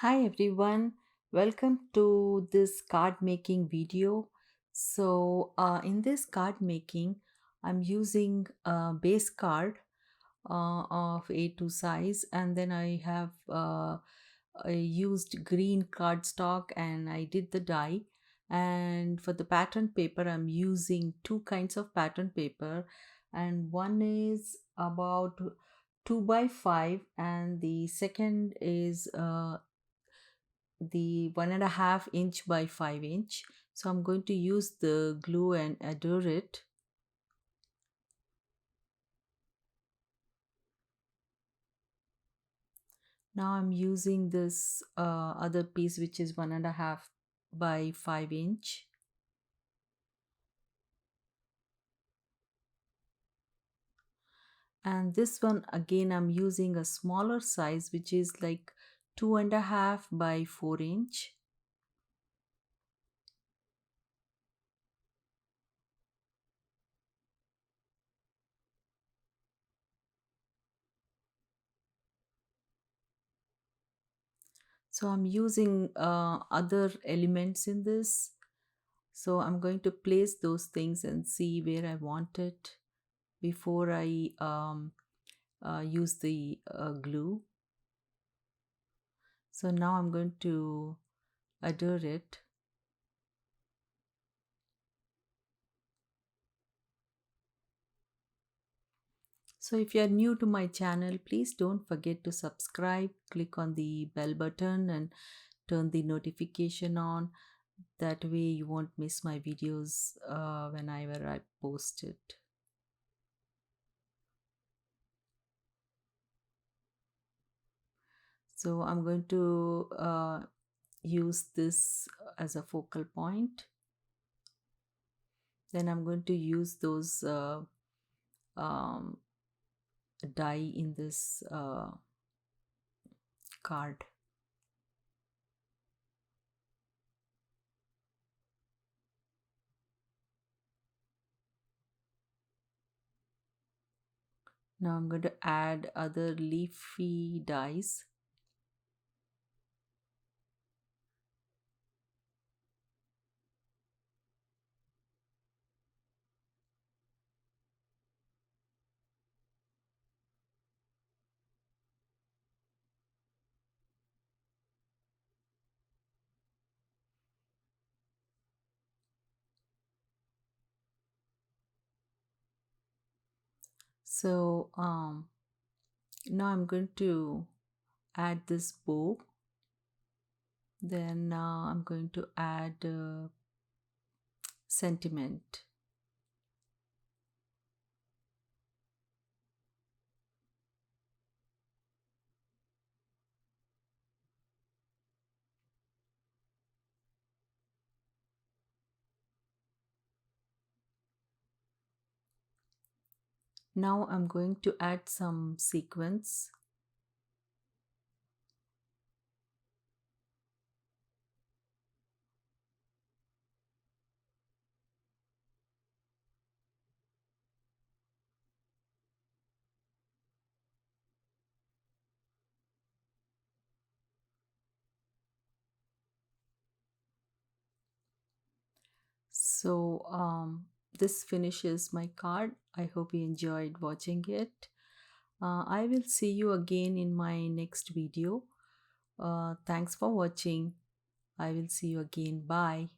Hi everyone, welcome to this card making video. In this card making, I'm using a base card of A2 size, and then I used green cardstock and I did the die. And for the pattern paper, I'm using two kinds of pattern paper, and one is about 2 by 5, and the second is the 1.5 inch by 5 inch. So I'm going to use the glue and adhere it. Now I'm using this other piece, which is 1.5 by 5 inch. And this one again, I'm using a smaller size, which is like 2.5 by 4 inch. So I'm using other elements in this. So I'm going to place those things and see where I want it before I use the glue. So now I'm going to adhere it. So if you are new to my channel, please don't forget to subscribe, click on the bell button and turn the notification on. That way you won't miss my videos whenever I post it. So I'm going to use this as a focal point. Then I'm going to use those um, die in this card. Now I'm going to add other leafy dies. So now I'm going to add this bow. Then I'm going to add sentiment. Now I'm going to add some sequins. So this finishes my card. I hope you enjoyed watching it. I will see you again in my next video. Thanks for watching. I will see you again. Bye.